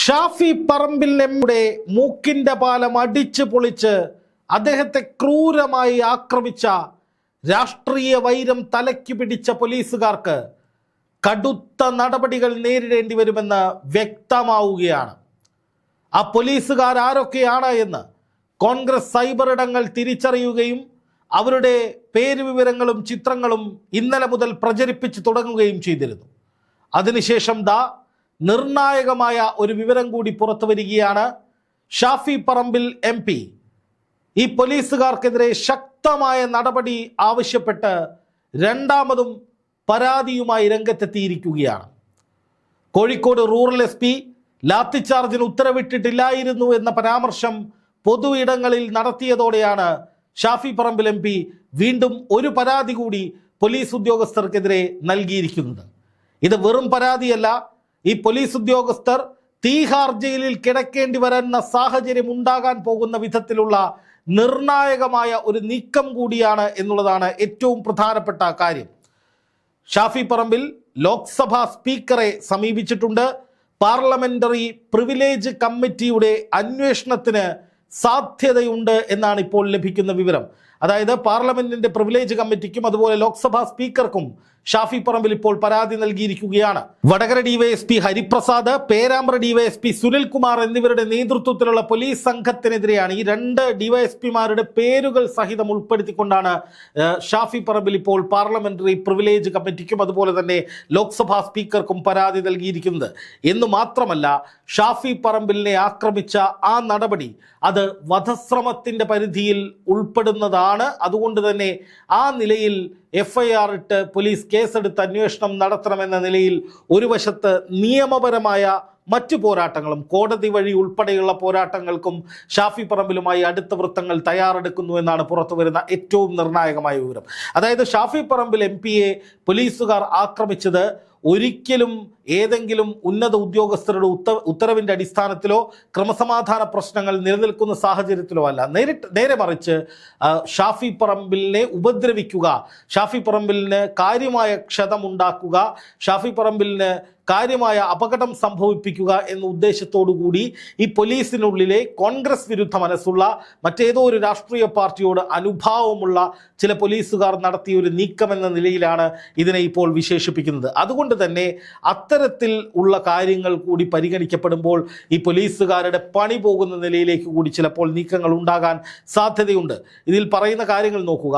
ഷാഫി പറമ്പിലിന്റെ മൂക്കിന്റെ പാലം അടിച്ചു പൊളിച്ച് അദ്ദേഹത്തെ ക്രൂരമായി ആക്രമിച്ച രാഷ്ട്രീയ വൈരം തലയ്ക്ക് പിടിച്ച പോലീസുകാർക്ക് കടുത്ത നടപടികൾ നേരിടേണ്ടി വരുമെന്ന് വ്യക്തമാവുകയാണ്. ആ പോലീസുകാർ ആരൊക്കെയാണ് എന്ന് കോൺഗ്രസ് സൈബർ ഇടങ്ങൾ തിരിച്ചറിയുകയും അവരുടെ പേര് വിവരങ്ങളും ചിത്രങ്ങളും ഇന്നലെ മുതൽ പ്രചരിപ്പിച്ച് തുടങ്ങുകയും ചെയ്തിരുന്നു. അതിനുശേഷം നിർണായകമായ ഒരു വിവരം കൂടി പുറത്തു വരികയാണ്. ഷാഫി പറമ്പിൽ MP ഈ പോലീസുകാർക്കെതിരെ ശക്തമായ നടപടി ആവശ്യപ്പെട്ട് രണ്ടാമതും പരാതിയുമായി രംഗത്തെത്തിയിരിക്കുകയാണ്. കോഴിക്കോട് റൂറൽ SP ലാത്തിച്ചാർജിന് ഉത്തരവിട്ടിട്ടില്ലായിരുന്നു എന്ന പരാമർശം പൊതു ഇടങ്ങളിൽ നടത്തിയതോടെയാണ് ഷാഫി പറമ്പിൽ MP വീണ്ടും ഒരു പരാതി കൂടി പോലീസ് ഉദ്യോഗസ്ഥർക്കെതിരെ നൽകിയിരിക്കുന്നത്. ഇത് വെറും പരാതിയല്ല, ഈ പോലീസ് ഉദ്യോഗസ്ഥർ തീഹാർ ജയിലിൽ കിടക്കേണ്ടി വരുന്ന സാഹചര്യം ഉണ്ടാകാൻ പോകുന്ന വിധത്തിലുള്ള നിർണായകമായ ഒരു നീക്കം കൂടിയാണ് എന്നുള്ളതാണ് ഏറ്റവും പ്രധാനപ്പെട്ട കാര്യം. ഷാഫി പറമ്പിൽ ലോക്സഭാ സ്പീക്കറെ സമീപിച്ചിട്ടുണ്ട്. പാർലമെന്ററി പ്രിവിലേജ് കമ്മിറ്റിയുടെ അന്വേഷണത്തിന് സാധ്യതയുണ്ട് എന്നാണ് ഇപ്പോൾ ലഭിക്കുന്ന വിവരം. അതായത് പാർലമെന്റിന്റെ പ്രിവിലേജ് കമ്മിറ്റിക്കും അതുപോലെ ലോക്സഭാ സ്പീക്കർക്കും ഷാഫി പറമ്പിൽ ഇപ്പോൾ പരാതി നൽകിയിരിക്കുകയാണ്. വടകര DYSP ഹരിപ്രസാദ്, പേരാമ്പ്ര DYSP സുനിൽകുമാർ എന്നിവരുടെ നേതൃത്വത്തിലുള്ള പോലീസ് സംഘത്തിനെതിരെയാണ് ഈ രണ്ട് DYSPമാരുടെ പേരുകൾ സഹിതം ഉൾപ്പെടുത്തിക്കൊണ്ടാണ് ഷാഫി പറമ്പിൽ ഇപ്പോൾ പാർലമെന്ററി പ്രിവിലേജ് കമ്മിറ്റിക്കും അതുപോലെ തന്നെ ലോക്സഭാ സ്പീക്കർക്കും പരാതി നൽകിയിരിക്കുന്നത്. എന്ന് മാത്രമല്ല, ഷാഫി പറമ്പിലിനെ ആക്രമിച്ച ആ നടപടി അത് വധശ്രമത്തിന്റെ പരിധിയിൽ ഉൾപ്പെടുന്നതാണ്. അതുകൊണ്ട് തന്നെ ആ നിലയിൽ FIR ഇട്ട് പോലീസ് കേസെടുത്ത് അന്വേഷണം നടത്തണമെന്ന നിലയിൽ ഒരു വശത്ത് നിയമപരമായ മറ്റു പോരാട്ടങ്ങളും കോടതി വഴി ഉൾപ്പെടെയുള്ള പോരാട്ടങ്ങൾക്കും ഷാഫി പറമ്പിലുമായി അടുത്ത വൃത്തങ്ങൾ തയ്യാറെടുക്കുന്നു എന്നാണ് പുറത്തു വരുന്ന ഏറ്റവും നിർണായകമായ വിവരം. അതായത് ഷാഫി പറമ്പിൽ MPയെ പോലീസുകാർ ആക്രമിച്ചത് ഒരിക്കലും ഏതെങ്കിലും ഉന്നത ഉദ്യോഗസ്ഥരുടെ ഉത്തരവിൻ്റെ അടിസ്ഥാനത്തിലോ ക്രമസമാധാന പ്രശ്നങ്ങൾ നിലനിൽക്കുന്ന സാഹചര്യത്തിലോ അല്ല. നേരെ മറിച്ച് ഷാഫി പറമ്പിലിനെ ഉപദ്രവിക്കുക, ഷാഫി പറമ്പിലിന് കാര്യമായ ക്ഷതമുണ്ടാക്കുക, ഷാഫി പറമ്പിലിന് കാര്യമായ അപകടം സംഭവിപ്പിക്കുക എന്ന ഉദ്ദേശത്തോടു കൂടി ഈ പോലീസിനുള്ളിലെ കോൺഗ്രസ് വിരുദ്ധ മനസ്സുള്ള മറ്റേതോ ഒരു രാഷ്ട്രീയ പാർട്ടിയോട് അനുഭാവമുള്ള ചില പോലീസുകാർ നടത്തിയ ഒരു നീക്കമെന്ന നിലയിലാണ് ഇതിനെ ഇപ്പോൾ വിശേഷിപ്പിക്കുന്നത്. അതുകൊണ്ട് തന്നെ അത്തരത്തിൽ ഉള്ള കാര്യങ്ങൾ കൂടി പരിഗണിക്കപ്പെടുമ്പോൾ ഈ പോലീസുകാരുടെ പണി പോകുന്ന നിലയിലേക്ക് കൂടി ചിലപ്പോൾ നീക്കങ്ങൾ ഉണ്ടാകാൻ സാധ്യതയുണ്ട്. ഇതിൽ പറയുന്ന കാര്യങ്ങൾ നോക്കുക.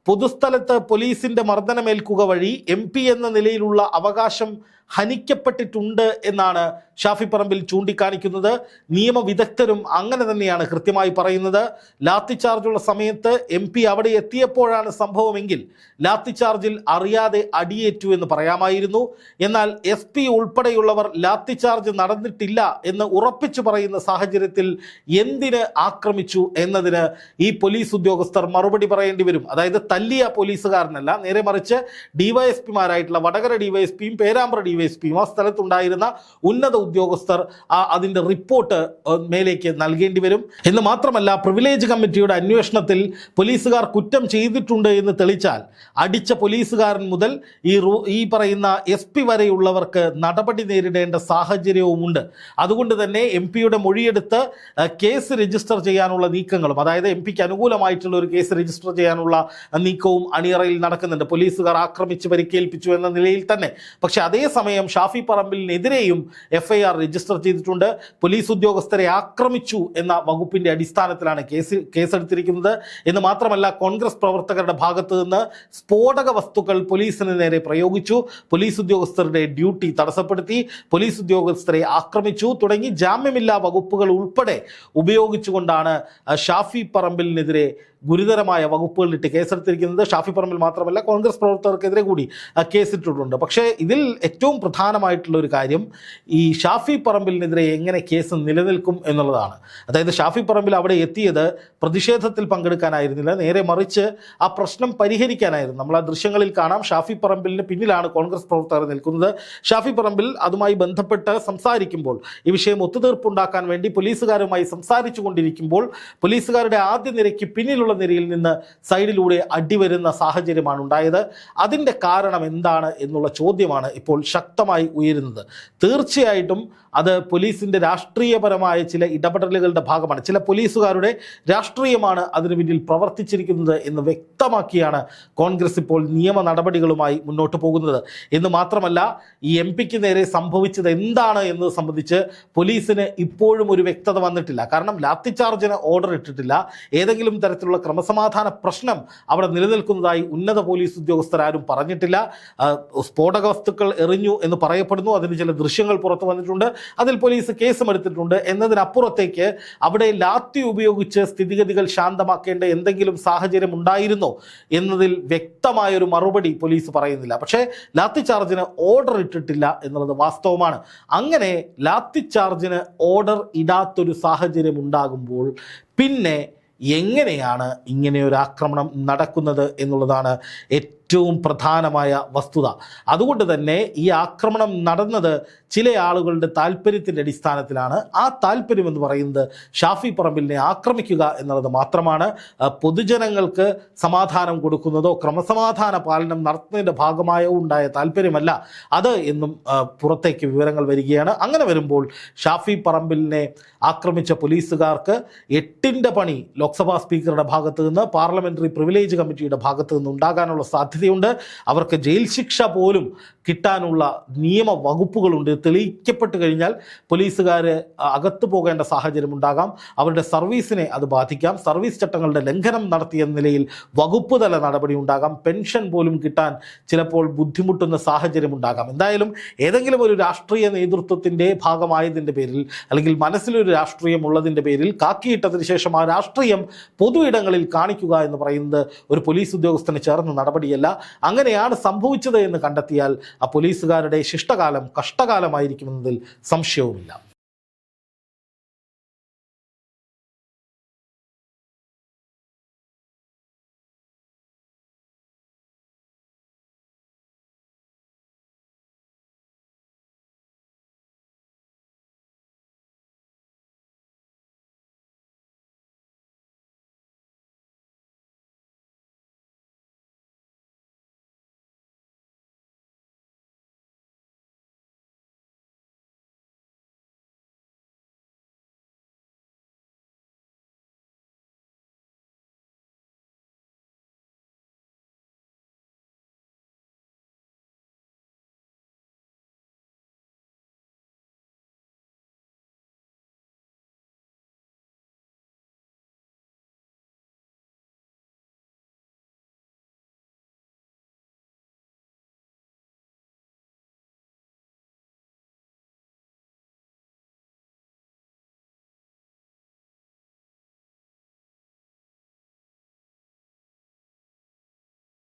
പൊതുസ്ഥലത്ത് പോലീസിന്റെ മർദ്ദനമേൽക്കുക വഴി MP എന്ന നിലയിലുള്ള അവകാശം ഹനിക്കപ്പെട്ടിട്ടുണ്ട് എന്നാണ് ഷാഫി പറമ്പിൽ ചൂണ്ടിക്കാണിക്കുന്നത്. നിയമവിദഗ്ധരും അങ്ങനെ തന്നെയാണ് കൃത്യമായി പറയുന്നത്. ലാത്തിച്ചാർജുള്ള സമയത്ത് MP അവിടെ എത്തിയപ്പോഴാണ് സംഭവമെങ്കിൽ ലാത്തിച്ചാർജിൽ അറിയാതെ അടിയേറ്റു എന്ന് പറയാമായിരുന്നു. എന്നാൽ SP ഉൾപ്പെടെയുള്ളവർ ലാത്തിച്ചാർജ് നടന്നിട്ടില്ല എന്ന് ഉറപ്പിച്ചു പറയുന്ന സാഹചര്യത്തിൽ എന്തിന് ആക്രമിച്ചു എന്നതിന് ഈ പോലീസ് ഉദ്യോഗസ്ഥർ മറുപടി പറയേണ്ടി വരും. അതായത് തല്ലിയ പോലീസുകാരനല്ല, നേരെ മറിച്ച് DYSPമാരായിട്ടുള്ള വടകര DYSPയും പേരാമ്പ്ര DYSPയും ആ സ്ഥലത്തുണ്ടായിരുന്ന ഉന്നത ഉദ്യോഗസ്ഥർ അതിന്റെ റിപ്പോർട്ട് മേലേക്ക് നൽകേണ്ടി വരും. എന്ന് മാത്രമല്ല, പ്രിവിലേജ് കമ്മിറ്റിയുടെ അന്വേഷണത്തിൽ പോലീസുകാർ കുറ്റം ചെയ്തിട്ടുണ്ട് എന്ന് തെളിച്ചാൽ അടിച്ച പോലീസുകാരൻ മുതൽ ഈ പറയുന്ന SP വരെയുള്ളവർക്ക് നടപടി നേരിടേണ്ട സാഹചര്യവുമുണ്ട്. അതുകൊണ്ട് തന്നെ MPയുടെ മൊഴിയെടുത്ത് കേസ് രജിസ്റ്റർ ചെയ്യാനുള്ള നീക്കങ്ങളും, അതായത് MPക്ക് അനുകൂലമായിട്ടുള്ള ഒരു കേസ് രജിസ്റ്റർ ചെയ്യാനുള്ള നീക്കവും അണിയറയിൽ നടക്കുന്നുണ്ട്. പോലീസുകാർ ആക്രമിച്ച് പരിക്കേൽപ്പിച്ചു എന്ന നിലയിൽ തന്നെ. പക്ഷെ അതേസമയം ഷാഫി പറമ്പിലിനെതിരെയും FIR രജിസ്റ്റർ ചെയ്തിട്ടുണ്ട്. പോലീസ് ഉദ്യോഗസ്ഥരെ ആക്രമിച്ചു എന്ന വകുപ്പിന്റെ അടിസ്ഥാനത്തിലാണ് കേസെടുത്തിരിക്കുന്നത്. എന്ന് മാത്രമല്ല, കോൺഗ്രസ് പ്രവർത്തകരുടെ ഭാഗത്ത് നിന്ന് സ്ഫോടക വസ്തുക്കൾ പോലീസിന് നേരെ പ്രയോഗിച്ചു, പോലീസ് ഉദ്യോഗസ്ഥരുടെ ഡ്യൂട്ടി തടസ്സപ്പെടുത്തി, പോലീസ് ഉദ്യോഗസ്ഥരെ ആക്രമിച്ചു തുടങ്ങി ജാമ്യമില്ലാ വകുപ്പുകൾ ഉൾപ്പെടെ ഉപയോഗിച്ചുകൊണ്ടാണ് ഷാഫി പറമ്പിലിനെതിരെ ഗുരുതരമായ വകുപ്പുകളിട്ട് കേസെടുത്തിരിക്കുന്നത്. ഷാഫി പറമ്പിൽ മാത്രമല്ല, കോൺഗ്രസ് പ്രവർത്തകർക്കെതിരെ കൂടി കേസിട്ടിട്ടുണ്ട്. പക്ഷേ ഇതിൽ ഏറ്റവും പ്രധാനമായിട്ടുള്ള ഒരു കാര്യം ഈ ഷാഫി പറമ്പിലിനെതിരെ എങ്ങനെ കേസ് നിലനിൽക്കും എന്നുള്ളതാണ്. അതായത് ഷാഫി പറമ്പിൽ അവിടെ എത്തിയത് പ്രതിഷേധത്തിൽ പങ്കെടുക്കാനായിരുന്നില്ല, നേരെ മറിച്ച് ആ പ്രശ്നം പരിഹരിക്കാനായിരുന്നു. നമ്മൾ ആ ദൃശ്യങ്ങളിൽ കാണാം, ഷാഫി പറമ്പിലിന് പിന്നിലാണ് കോൺഗ്രസ് പ്രവർത്തകർ നിൽക്കുന്നത്. ഷാഫി പറമ്പിൽ അതുമായി ബന്ധപ്പെട്ട് സംസാരിക്കുമ്പോൾ, ഈ വിഷയം ഒത്തുതീർപ്പുണ്ടാക്കാൻ വേണ്ടി പോലീസുകാരുമായി സംസാരിച്ചു കൊണ്ടിരിക്കുമ്പോൾ പോലീസുകാരുടെ ആദ്യ നിരയ്ക്ക് പിന്നിലുള്ള നിരയിൽ നിന്ന് സൈഡിലൂടെ അടിവരുന്ന സാഹചര്യമാണ് ഉണ്ടായത്. അതിൻ്റെ കാരണം എന്താണ് എന്നുള്ള ചോദ്യമാണ് ഇപ്പോൾ ശക്തമായി ഉയരുന്നത്. തീർച്ചയായിട്ടും അത് പോലീസിൻ്റെ രാഷ്ട്രീയപരമായ ചില ഇടപെടലുകളുടെ ഭാഗമാണ്. ചില പോലീസുകാരുടെ രാഷ്ട്രീയമാണ് അതിനു പിന്നിൽ പ്രവർത്തിച്ചിരിക്കുന്നത് എന്ന് വ്യക്തമാക്കിയാണ് കോൺഗ്രസ് ഇപ്പോൾ നിയമ നടപടികളുമായി മുന്നോട്ട് പോകുന്നത്. എന്ന് മാത്രമല്ല, ഈ MP-ക്ക് നേരെ സംഭവിച്ചത് എന്താണ് എന്നത് സംബന്ധിച്ച് പോലീസിന് ഇപ്പോഴും ഒരു വ്യക്തത വന്നിട്ടില്ല. കാരണം ലാത്തിചാർജിന് ഓർഡർ ഇട്ടിട്ടില്ല. ഏതെങ്കിലും തരത്തിലുള്ള ക്രമസമാധാന പ്രശ്നം അവിടെ നിലനിൽക്കുന്നതായി ഉന്നത പോലീസ് ഉദ്യോഗസ്ഥരാരും പറഞ്ഞിട്ടില്ല. സ്ഫോടക വസ്തുക്കൾ എറിഞ്ഞു എന്ന് പറയപ്പെടുന്നു. അതിന് ചില ദൃശ്യങ്ങൾ പുറത്തു വന്നിട്ടുണ്ട്. അതിൽ പോലീസ് കേസും എടുത്തിട്ടുണ്ട്. എന്നതിനപ്പുറത്തേക്ക് അവിടെ ലാത്തി ഉപയോഗിച്ച് സ്ഥിതിഗതികൾ ശാന്തമാക്കേണ്ട എന്തെങ്കിലും സാഹചര്യം ഉണ്ടായിരുന്നോ എന്നതിൽ വ്യക്തമായൊരു മറുപടി പോലീസ് പറയുന്നില്ല. പക്ഷേ ലാത്തി ചാർജിന് ഓർഡർ ഇട്ടിട്ടില്ല എന്നുള്ളത് വാസ്തവമാണ്. അങ്ങനെ ലാത്തി ചാർജിന് ഓർഡർ ഇടാത്തൊരു സാഹചര്യം ഉണ്ടാകുമ്പോൾ പിന്നെ എങ്ങനെയാണ് ഇങ്ങനെയൊരു ആക്രമണം നടക്കുന്നത് എന്നുള്ളതാണ് ഏറ്റവും പ്രധാനമായ വസ്തുത. അതുകൊണ്ട് തന്നെ ഈ ആക്രമണം നടന്നത് ചില ആളുകളുടെ താല്പര്യത്തിൻ്റെ അടിസ്ഥാനത്തിലാണ്. ആ താല്പര്യം എന്ന് പറയുന്നത് ഷാഫി പറമ്പിലിനെ ആക്രമിക്കുക എന്നുള്ളത് മാത്രമാണ്. പൊതുജനങ്ങൾക്ക് സമാധാനം കൊടുക്കുന്നതോ ക്രമസമാധാന പാലനം നടത്തുന്നതിൻ്റെ ഭാഗമായോ ഉണ്ടായ താല്പര്യമല്ല അത് എന്നും പുറത്തേക്ക് വിവരങ്ങൾ വരികയാണ്. അങ്ങനെ വരുമ്പോൾ ഷാഫി പറമ്പിലിനെ ആക്രമിച്ച പോലീസുകാർക്ക് 8ന്റെ പണി ലോക്സഭാ സ്പീക്കറുടെ ഭാഗത്തു നിന്ന്, പാർലമെൻ്ററി പ്രിവിലേജ് കമ്മിറ്റിയുടെ ഭാഗത്തു നിന്ന് ഉണ്ടാകാനുള്ള സാധ്യതയുണ്ട്. അവർക്ക് ജയിൽ ശിക്ഷ പോലും കിട്ടാനുള്ള നിയമ വകുപ്പുകളുണ്ട്. തെളിയിക്കപ്പെട്ട് കഴിഞ്ഞാൽ പോലീസുകാർ അകത്തു പോകേണ്ട സാഹചര്യം ഉണ്ടാകാം. അവരുടെ സർവീസിനെ അത് ബാധിക്കാം. സർവീസ് ചട്ടങ്ങളുടെ ലംഘനം നടത്തിയ നിലയിൽ വകുപ്പ് തല നടപടി ഉണ്ടാകാം. പെൻഷൻ പോലും കിട്ടാൻ ചിലപ്പോൾ ബുദ്ധിമുട്ടുന്ന സാഹചര്യം ഉണ്ടാകാം. എന്തായാലും ഏതെങ്കിലും ഒരു രാഷ്ട്രീയ നേതൃത്വത്തിൻ്റെ ഭാഗമായതിൻ്റെ പേരിൽ, അല്ലെങ്കിൽ മനസ്സിലൊരു രാഷ്ട്രീയം ഉള്ളതിൻ്റെ പേരിൽ കാക്കിയിട്ടതിന് ശേഷം ആ രാഷ്ട്രീയം പൊതു ഇടങ്ങളിൽ കാണിക്കുക എന്ന് പറയുന്നത് ഒരു പോലീസ് ഉദ്യോഗസ്ഥന് ചേർന്ന നടപടിയല്ല. അങ്ങനെയാണ് സംഭവിച്ചത് എന്ന് കണ്ടെത്തിയാൽ ആ പോലീസുകാരുടെ ശിഷ്ടകാലം കഷ്ടകാലമായിരിക്കുമെന്നതിൽ സംശയവുമില്ല.